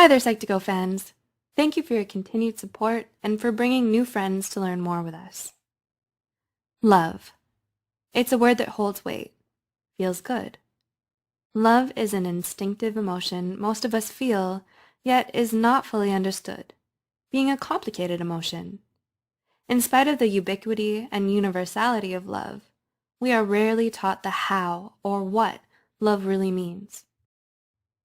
Hi there, Psych2Go fans. Thank you for your continued support and for bringing new friends to learn more with us. Love. It's a word that holds weight, feels good. Love is an instinctive emotion most of us feel, yet is not fully understood, being a complicated emotion. In spite of the ubiquity and universality of love, we are rarely taught the how or what love really means.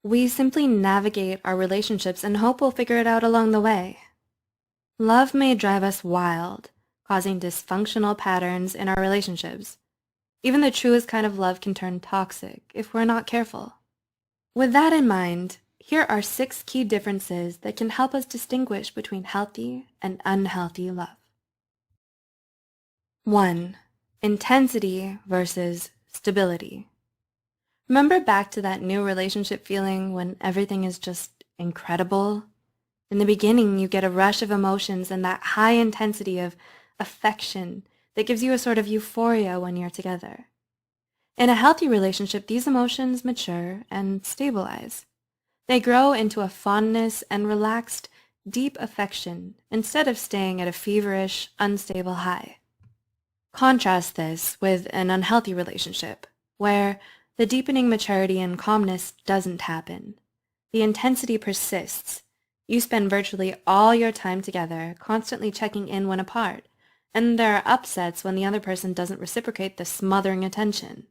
We simply navigate our relationships and hope we'll figure it out along the way. Love may drive us wild, causing dysfunctional patterns in our relationships. Even the truest kind of love can turn toxic if we're not careful. With that in mind, here are 6 key differences that can help us distinguish between healthy and unhealthy love. 1. Intensity versus stability. Remember back to that new relationship feeling when everything is just incredible? In the beginning, you get a rush of emotions and that high intensity of affection that gives you a sort of euphoria when you're together. In a healthy relationship, these emotions mature and stabilize. They grow into a fondness and relaxed, deep affection instead of staying at a feverish, unstable high. Contrast this with an unhealthy relationship, where the deepening maturity and calmness doesn't happen. The intensity persists. You spend virtually all your time together, constantly checking in when apart, and there are upsets when the other person doesn't reciprocate the smothering attention.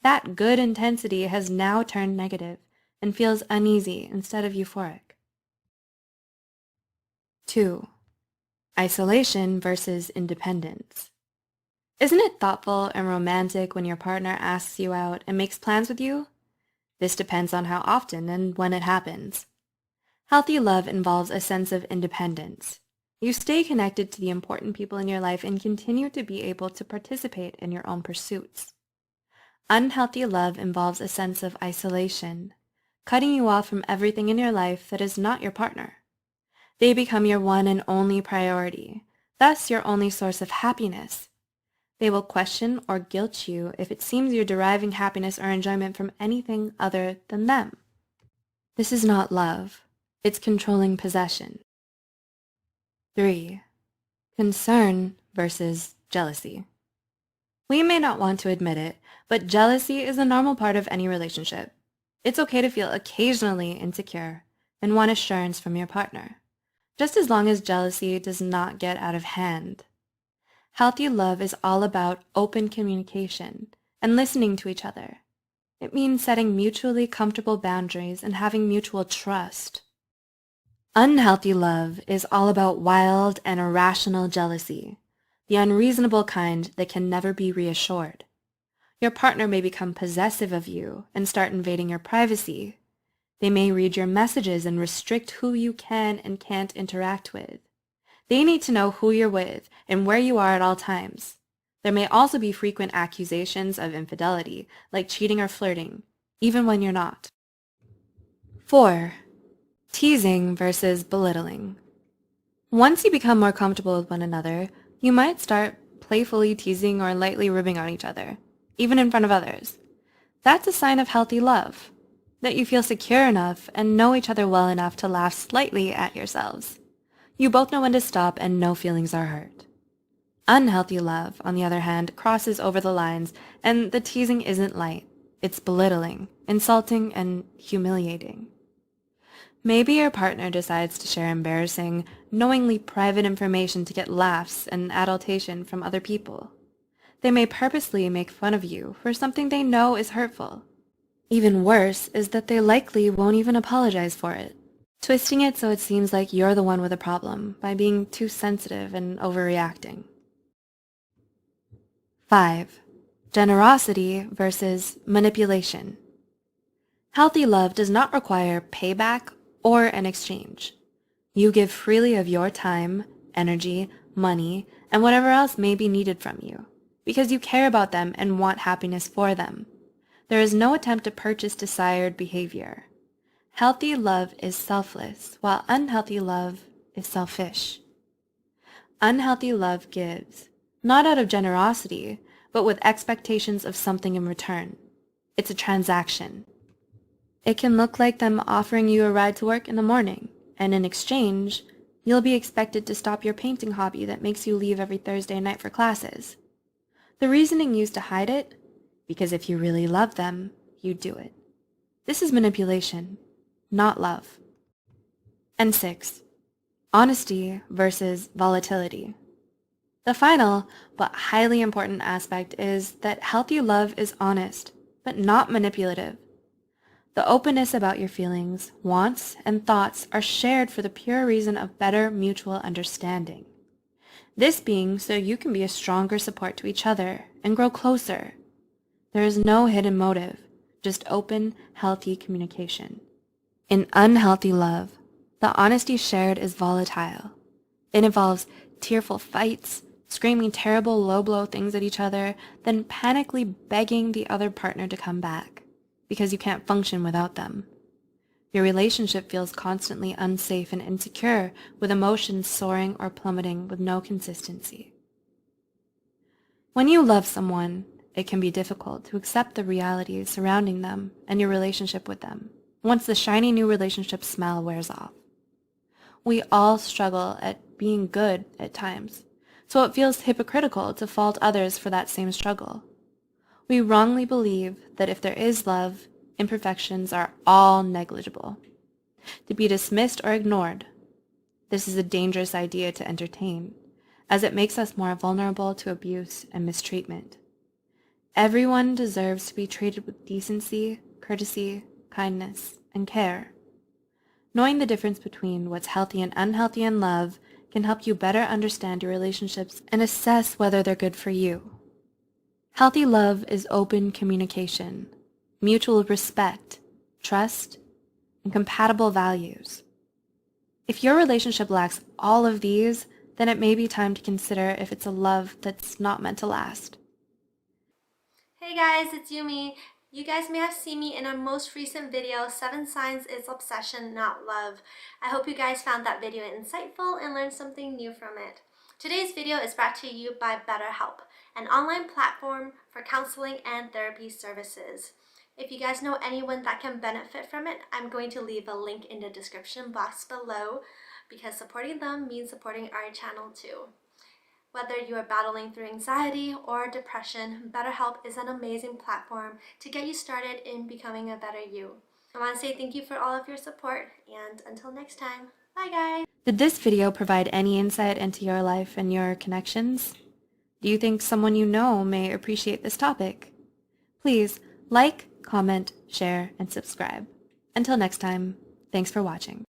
That good intensity has now turned negative and feels uneasy instead of euphoric. 2. Isolation versus independence. Isn't it thoughtful and romantic when your partner asks you out and makes plans with you? This depends on how often and when it happens. Healthy love involves a sense of independence. You stay connected to the important people in your life and continue to be able to participate in your own pursuits. Unhealthy love involves a sense of isolation, cutting you off from everything in your life that is not your partner. They become your one and only priority, thus your only source of happiness. They will question or guilt you if it seems you're deriving happiness or enjoyment from anything other than them. This is not love. It's controlling possession. 3. Concern versus jealousy. We may not want to admit it, but jealousy is a normal part of any relationship. It's okay to feel occasionally insecure and want assurance from your partner, just as long as jealousy does not get out of hand. Healthy love is all about open communication and listening to each other. It means setting mutually comfortable boundaries and having mutual trust. Unhealthy love is all about wild and irrational jealousy, the unreasonable kind that can never be reassured. Your partner may become possessive of you and start invading your privacy. They may read your messages and restrict who you can and can't interact with. They need to know who you're with and where you are at all times. There may also be frequent accusations of infidelity, like cheating or flirting, even when you're not. 4. Teasing versus belittling. Once you become more comfortable with one another, you might start playfully teasing or lightly ribbing on each other, even in front of others. That's a sign of healthy love, that you feel secure enough and know each other well enough to laugh slightly at yourselves. You both know when to stop and no feelings are hurt. Unhealthy love, on the other hand, crosses over the lines, and the teasing isn't light. It's belittling, insulting, and humiliating. Maybe your partner decides to share embarrassing, knowingly private information to get laughs and adulation from other people. They may purposely make fun of you for something they know is hurtful. Even worse is that they likely won't even apologize for it, twisting it so it seems like you're the one with a problem by being too sensitive and overreacting. 5. Generosity versus manipulation. Healthy love does not require payback or an exchange. You give freely of your time, energy, money, and whatever else may be needed from you, because you care about them and want happiness for them. There is no attempt to purchase desired behavior. Healthy love is selfless, while unhealthy love is selfish. Unhealthy love gives, not out of generosity, but with expectations of something in return. It's a transaction. It can look like them offering you a ride to work in the morning, and in exchange, you'll be expected to stop your painting hobby that makes you leave every Thursday night for classes. The reasoning used to hide it, because if you really love them, you'd do it. This is manipulation, not love. And 6. Honesty versus volatility. The final, but highly important aspect is that healthy love is honest, but not manipulative. The openness about your feelings, wants, and thoughts are shared for the pure reason of better mutual understanding. This being so you can be a stronger support to each other and grow closer. There is no hidden motive, just open, healthy communication. In unhealthy love, the honesty shared is volatile. It involves tearful fights, screaming terrible low-blow things at each other, then panically begging the other partner to come back, because you can't function without them. Your relationship feels constantly unsafe and insecure, with emotions soaring or plummeting with no consistency. When you love someone, it can be difficult to accept the realities surrounding them and your relationship with them, once the shiny new relationship smell wears off. We all struggle at being good at times, so it feels hypocritical to fault others for that same struggle. We wrongly believe that if there is love, imperfections are all negligible, to be dismissed or ignored. This is a dangerous idea to entertain, as it makes us more vulnerable to abuse and mistreatment. Everyone deserves to be treated with decency, courtesy, kindness, and care. Knowing the difference between what's healthy and unhealthy in love can help you better understand your relationships and assess whether they're good for you. Healthy love is open communication, mutual respect, trust, and compatible values. If your relationship lacks all of these, then it may be time to consider if it's a love that's not meant to last. Hey guys, it's Yumi. You guys may have seen me in our most recent video, 7 Signs It's Obsession, Not Love. I hope you guys found that video insightful and learned something new from it. Today's video is brought to you by BetterHelp, an online platform for counseling and therapy services. If you guys know anyone that can benefit from it, I'm going to leave a link in the description box below, because supporting them means supporting our channel too. Whether you are battling through anxiety or depression, BetterHelp is an amazing platform to get you started in becoming a better you. I want to say thank you for all of your support, and until next time, bye guys! Did this video provide any insight into your life and your connections? Do you think someone you know may appreciate this topic? Please like, comment, share, and subscribe. Until next time, thanks for watching.